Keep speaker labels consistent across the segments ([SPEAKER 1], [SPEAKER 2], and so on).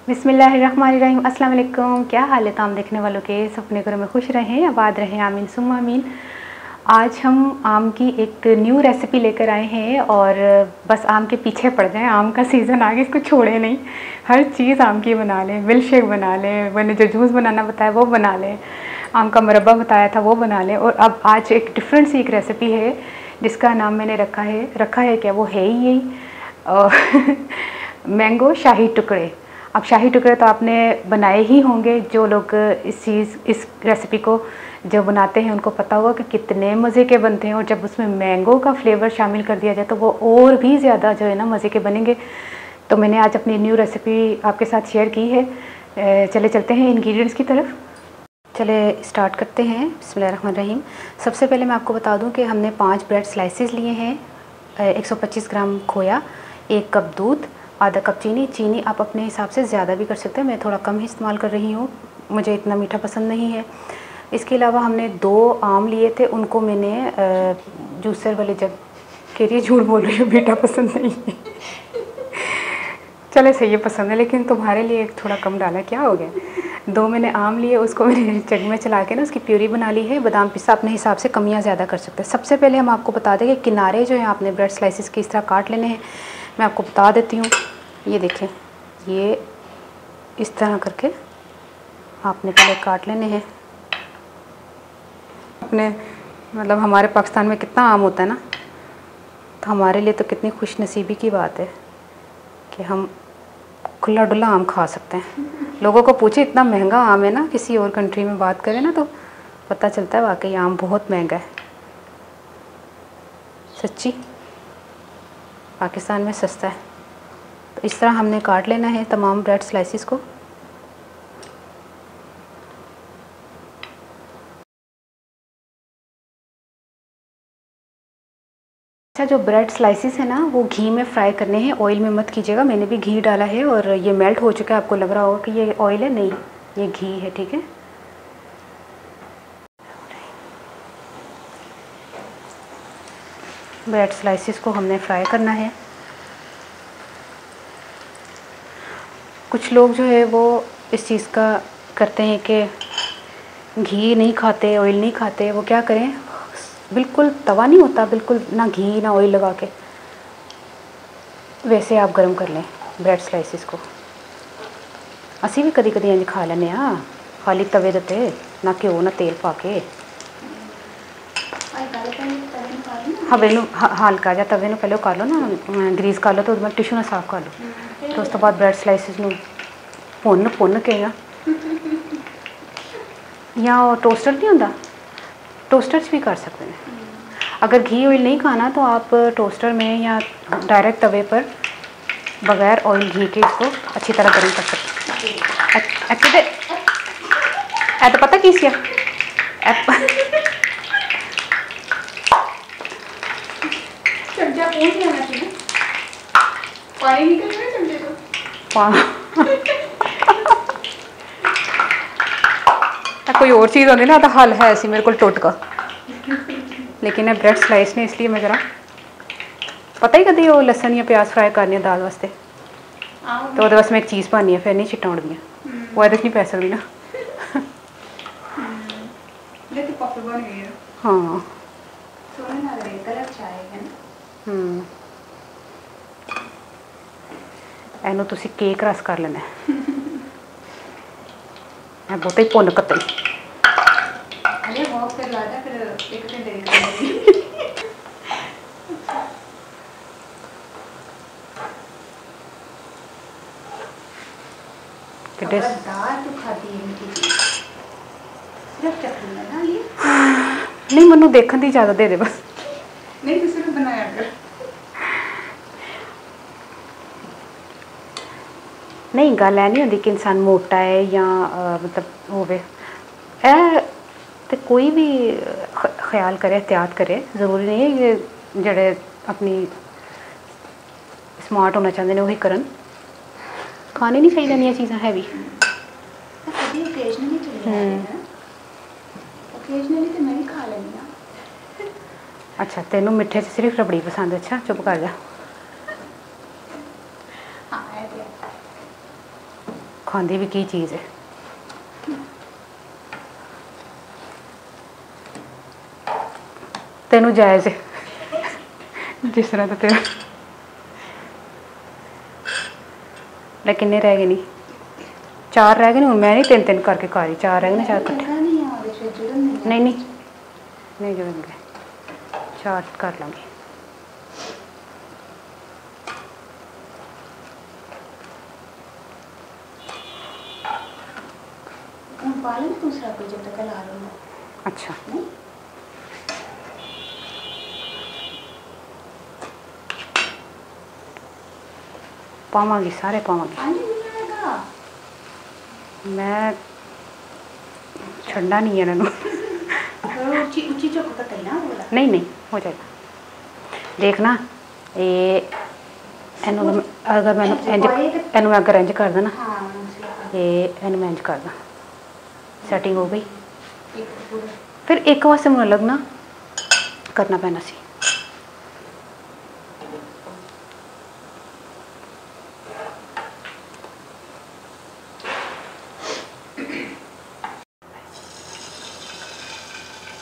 [SPEAKER 1] बिस्मिल्लाहिर्रहमानिर्रहीम। अस्सलाम वालेकुम। क्या हाल है तमाम देखने वालों के? अपने घरों में खुश रहें, आबाद रहें, आमीन सुम्मा आमीन। आज हम आम की एक न्यू रेसिपी लेकर आए हैं और बस आम के पीछे पड़ जाएं। आम का सीज़न आ गया, इसको छोड़े नहीं। हर चीज़ आम की बना लें, मिल्क शेक बना लें, मैंने जो जूस बनाना बताया वो बना लें, आम का मुरब्बा बताया था वो बना लें। और अब आज एक डिफरेंट सी एक रेसिपी है जिसका नाम मैंने रखा है क्या, वो है ही यही मैंगो शाही टुकड़े। अब शाही टुकड़े तो आपने बनाए ही होंगे। जो लोग इस रेसिपी को जो बनाते हैं उनको पता होगा कि कितने मज़े के बनते हैं, और जब उसमें मैंगो का फ्लेवर शामिल कर दिया जाए तो वो और भी ज़्यादा जो है ना मज़े के बनेंगे। तो मैंने आज अपनी न्यू रेसिपी आपके साथ शेयर की है। चलते हैं इंग्रेडिएंट्स की तरफ। चले स्टार्ट करते हैं। बिस्मिल्लाहिर्रहमानिर्रहीम। सबसे पहले मैं आपको बता दूं कि हमने 5 ब्रेड स्लाइसेस लिए हैं, 125 ग्राम खोया, 1 कप दूध, आधा कप चीनी आप अपने हिसाब से ज़्यादा भी कर सकते हैं। मैं थोड़ा कम ही इस्तेमाल कर रही हूँ, मुझे इतना मीठा पसंद नहीं है। इसके अलावा हमने 2 आम लिए थे, उनको मैंने जूसर वाले जग के लिए, झूठ बोल रही हूँ, मीठा पसंद नहीं है चले सही है, पसंद है, लेकिन तुम्हारे लिए थोड़ा कम डाला, क्या हो गया। 2 मैंने आम लिए, उसको मैंने जग में चला के ना उसकी प्यूरी बना ली है। बादाम पिस्ता अपने हिसाब से कम या ज़्यादा कर सकते हैं। सबसे पहले हम आपको बता दें कि किनारे जो हैं आपने ब्रेड स्लाइसिस की इस तरह काट लेने हैं। मैं आपको बता देती हूँ, ये देखें, ये इस तरह करके आपने पहले काट लेने हैं। अपने मतलब हमारे पाकिस्तान में कितना आम होता है ना, तो हमारे लिए तो कितनी खुशनसीबी की बात है कि हम खुला डुला आम खा सकते हैं। लोगों को पूछे, इतना महंगा आम है ना, किसी और कंट्री में बात करें ना तो पता चलता है वाकई आम बहुत महंगा है। सच्ची पाकिस्तान में सस्ता है। तो इस तरह हमने काट लेना है तमाम ब्रेड स्लाइसिस को। अच्छा, जो ब्रेड स्लाइसिस है ना वो घी में फ्राई करने हैं, ऑयल में मत कीजिएगा। मैंने भी घी डाला है और ये मेल्ट हो चुका है। आपको लग रहा होगा कि ये ऑयल है, नहीं, ये घी है, ठीक है। ब्रेड स्लाइसिस को हमने फ्राई करना है। कुछ लोग जो है वो इस चीज़ का करते हैं कि घी नहीं खाते, ऑयल नहीं खाते। वो क्या करें, बिल्कुल तवा नहीं होता, बिल्कुल ना घी ना ऑयल लगा के, वैसे आप गर्म कर लें ब्रेड स्लाइसिस को। असी भी कदी कदी इंज खा लें खाली तवे दे ते, ना घ्यो ना तेल पा के। हवे हल्का जा तवे पहले कर लो ना, ग्रीस कर लो, तो उसमें टिशू ना साफ कर लो। तो उस तो बाद ब्रेड स्लाइसिस भुन के या टोस्टर नहीं होता, टोस्टर भी कर सकते हैं। अगर घी ऑयल नहीं खाना तो आप टोस्टर में या डायरेक्ट तवे पर बग़ैर ऑयल घी के इसको अच्छी तरह गर्म कर सकते हैं। तो पता की सी कोई और चीज़ होती ना तो हल है ऐसी मेरे को टोटका, लेकिन ब्रेड स्लाइस ने इसलिए मैं ज़रा पता ही कभी वो लसन या प्याज फ्राई करनी दाल वास्ते, तो वो बस मैं एक चीज़ पानी है, फिर नहीं छिट्टां उड़दियां, वो नहीं पै सकती ना। हाँ एनू तुसी केक रस कर लेना, बहुता ही भुन कतई। नहीं, मैनू देखने की इजाजत दे दे बस। नहीं तुसी बनाया कर। नहीं, गल है नहीं होती कि इंसान मोटा है या मतलब होवे, तो कोई भी ख्याल करे, एहतियात करे। ज़रूरी नहीं है कि जड़े अपनी स्मार्ट होना चाहते हैं वही करन। खानी नहीं चाहिए ये चीज़ां हैवी। अच्छा, तेनों मिठे सिर्फ रबड़ी पसंद। अच्छा चुप कर जा। खांदी भी की चीज़ है। तेनू जायज़ है जिस तरह तो तेरा। लेकिन नहीं रह गए, नहीं 4 रह गए। नहीं मैं नहीं 3-3 करके खा रही, 4 रह गए ना 4 कट्ठे। नहीं नहीं नहीं जुड़ेंगे, 4 कर लूँगी।
[SPEAKER 2] दूसरा कोई जब तक ला लो।
[SPEAKER 1] अच्छा पावांगी, सारे पावांगी। मैं छड़ना नहीं है इन्हों। नहीं नहीं हो जाएगा। देखना ये इनू अगर मैं इनू अगर इंज कर देना, ये इनू मैं इंज कर दा, सैटिंग हो गई। फिर एक पासे मुझे लगना करना पैना सी।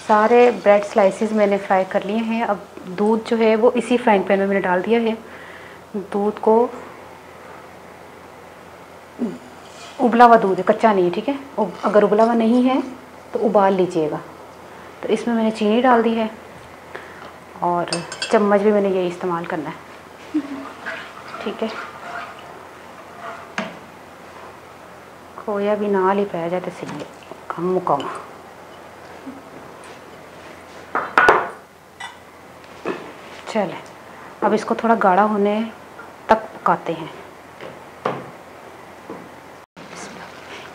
[SPEAKER 1] सारे ब्रेड स्लाइसेस मैंने फ्राई कर लिए हैं। अब दूध जो है वो इसी फ्राइंग पैन में मैंने डाल दिया है। दूध को उबला हुआ दूध है, कच्चा नहीं है, ठीक है। अगर उबला हुआ नहीं है तो उबाल लीजिएगा। तो इसमें मैंने चीनी डाल दी है और चम्मच भी मैंने यही इस्तेमाल करना है, ठीक है। खोया भी नाल ही पै जाए तो सही है, कम मुकामा। चले अब इसको थोड़ा गाढ़ा होने तक पकाते हैं।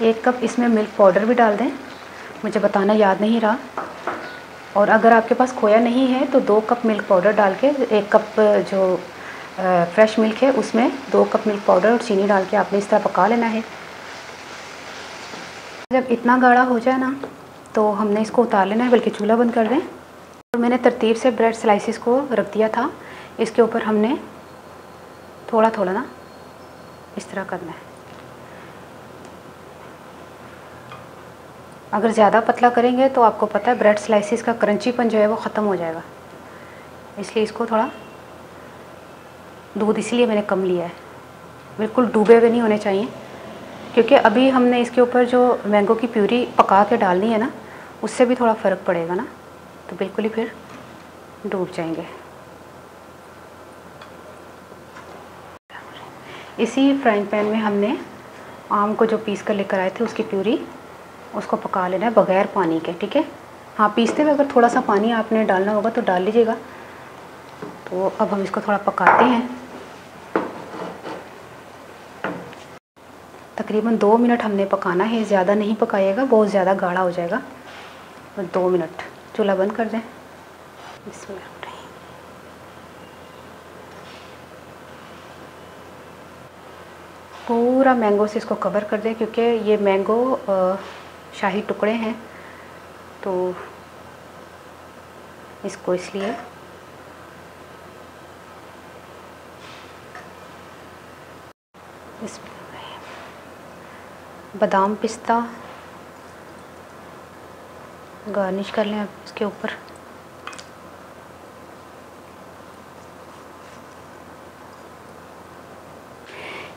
[SPEAKER 1] 1 कप इसमें मिल्क पाउडर भी डाल दें, मुझे बताना याद नहीं रहा। और अगर आपके पास खोया नहीं है तो 2 कप मिल्क पाउडर डाल के 1 कप जो फ्रेश मिल्क है उसमें 2 कप मिल्क पाउडर और चीनी डाल के आपने इस तरह पका लेना है। जब इतना गाढ़ा हो जाए ना तो हमने इसको उतार लेना है, बल्कि चूल्हा बंद कर दें। और मैंने तरतीब से ब्रेड स्लाइसिस को रख दिया था, इसके ऊपर हमने थोड़ा थोड़ा ना इस तरह करना है। अगर ज़्यादा पतला करेंगे तो आपको पता है ब्रेड स्लाइसिस का क्रंचीपन जो है वो ख़त्म हो जाएगा, इसलिए इसको थोड़ा दूध इसलिए मैंने कम लिया है। बिल्कुल डूबे हुए नहीं होने चाहिए, क्योंकि अभी हमने इसके ऊपर जो मैंगो की प्यूरी पका के डालनी है ना, उससे भी थोड़ा फ़र्क पड़ेगा ना, तो बिल्कुल ही फिर डूब जाएंगे। इसी फ्राइंग पैन में हमने आम को जो पीस कर लेकर आए थे उसकी प्यूरी, उसको पका लेना है बग़ैर पानी के, ठीक है। हाँ, पीसते हुए अगर थोड़ा सा पानी आपने डालना होगा तो डाल लीजिएगा। तो अब हम इसको थोड़ा पकाते हैं। तकरीबन 2 मिनट हमने पकाना है, ज़्यादा नहीं पकाइएगा, बहुत ज़्यादा गाढ़ा हो जाएगा। 2 मिनट, चूल्हा बंद कर दें। बिस्मिल्लाह। पूरा मैंगो से इसको कवर कर दें, क्योंकि ये मैंगो शाही टुकड़े हैं तो इसको इसलिए बादाम पिस्ता गार्निश कर लें आप इसके ऊपर।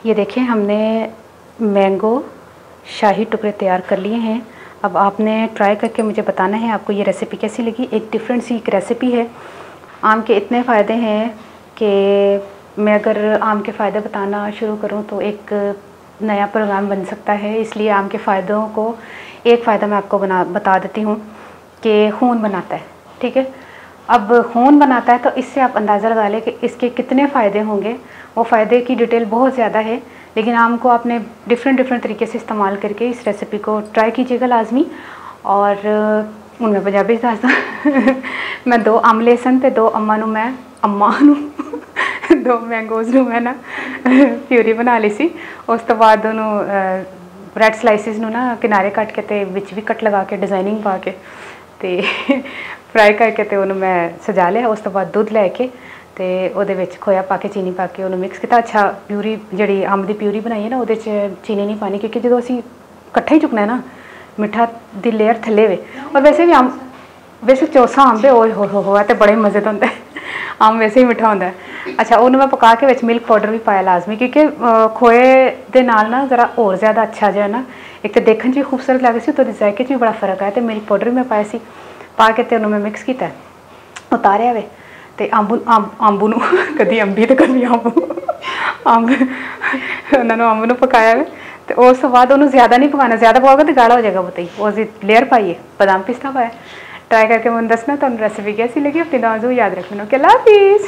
[SPEAKER 1] ये देखें हमने मैंगो शाही टुकड़े तैयार कर लिए हैं। अब आपने ट्राई करके मुझे बताना है आपको ये रेसिपी कैसी लगी। एक डिफरेंट सी एक रेसिपी है। आम के इतने फ़ायदे हैं कि मैं अगर आम के फ़ायदे बताना शुरू करूं तो एक नया प्रोग्राम बन सकता है। इसलिए आम के फ़ायदों को एक फ़ायदा मैं आपको बता देती हूँ कि खून बनाता है, ठीक है। अब खून बनाता है तो इससे आप अंदाज़ा लगा लें कि इसके कितने फ़ायदे होंगे। वो फ़ायदे की डिटेल बहुत ज़्यादा है, लेकिन आम को आपने डिफरेंट तरीके से इस्तेमाल करके इस रेसिपी को ट्राई कीजिएगा लाजमी। और उनमें पंजाबी दास्ता मैं 2 आम ले सन ते 2 अम्मा नू मैं अम्मा नू 2 मैंगोज़ नू मैं ना प्यूरी बना ली सी। उस तो बाद उन्होंने ब्रेड स्लाइसिस नू ना किनारे कट के ते विच भी कट लगा के डिज़ाइनिंग पा के ते फ्राई करके ते उन्होंने मैं सजा लिया। उस तो बाद दूध लैके ਤੇ ਉਹਦੇ ਵਿੱਚ ਖੋਇਆ ਪਾ ਕੇ ਚੀਨੀ ਪਾ ਕੇ ਉਹਨੂੰ ਮਿਕਸ ਕੀਤਾ। ਅੱਛਾ ਪਿਊਰੀ ਜਿਹੜੀ ਅੰਬ ਦੀ ਪਿਊਰੀ ਬਣਾਈ ਹੈ ਨਾ ਉਹਦੇ 'ਚ ਚੀਨੀ ਨਹੀਂ ਪਾਣੀ, ਕਿਉਂਕਿ ਜਦੋਂ ਅਸੀਂ ਇਕੱਠਾ ਹੀ ਚੁੱਕਣਾ ਹੈ ਨਾ ਮਿੱਠਾ ਦੀ ਲੇਅਰ ਥੱਲੇ ਵੇ। ਔਰ ਵੈਸੇ ਵੀ ਅੰਬ ਵੈਸੇ ਚੌਸਾ ਅੰਬ ਹੈ, ਓਏ ਹੋ ਤੇ ਬੜੇ ਮਜ਼ੇ ਦਾ ਹੁੰਦਾ ਅੰਬ ਵੈਸੇ ਹੀ ਮਿੱਠਾ ਹੁੰਦਾ। ਅੱਛਾ ਉਹਨੂੰ ਮੈਂ ਪਕਾ ਕੇ ਵਿੱਚ ਮਿਲਕ ਪਾਊਡਰ ਵੀ ਪਾਇਆ ਲਾਜ਼ਮੀ, ਕਿਉਂਕਿ ਖੋਏ ਦੇ ਨਾਲ ਨਾ ਜ਼ਰਾ ਹੋਰ ਜ਼ਿਆਦਾ ਅੱਛਾ ਜਿਹਾ ਨਾ, ਇੱਕ ਤਾਂ ਦੇਖਣ 'ਚ ਵੀ ਖੂਬਸੂਰਤ ਲੱਗ ਰਹੀ ਸੀ, ਉਹਦੇ ਜ਼ਾਇਕੇ 'ਚ ਵੀ ਬੜਾ ਫਰਕ ਆਇਆ। ਅਤੇ ਮਿਲਕ ਪਾਊਡਰ ਵੀ ਮੈਂ ਪਾਇਆ ਸੀ, ਪਾ ਕੇ ਅਤੇ ਉਹਨੂੰ ਮੈਂ ਮਿਕਸ ਕੀਤਾ, ਉਤਾਰਿਆ ਵੇ। ਅਤੇ ਅੰਬ ਨੂੰ ਕਦੀ ਅੰਬੀ ਅਤੇ ਕਦੀ ਅੰਬ ਉਹਨਾਂ ਨੂੰ ਅੰਬ ਨੂੰ ਪਕਾਇਆ ਵੇ। ਅਤੇ ਉਸ ਤੋਂ ਬਾਅਦ ਉਹਨੂੰ ਜ਼ਿਆਦਾ ਨਹੀਂ ਪਕਾਉਣਾ, ਜ਼ਿਆਦਾ ਪਕਾਓਗੇ ਤਾਂ ਗਾੜਾ ਹੋ ਜਾਏਗਾ ਬਹੁਤਾ ਹੀ। ਉਹਦੀ ਲੇਅਰ ਪਾਈਏ, ਬਾਦਾਮ ਪਿਸਤਾ ਪਾਇਆ। ट्राई करके मुझे दसना तुहानू रेसिपी कैसी लगी, अपनी दुआओं याद रखना। ओके, अल्लाह हाफिज़।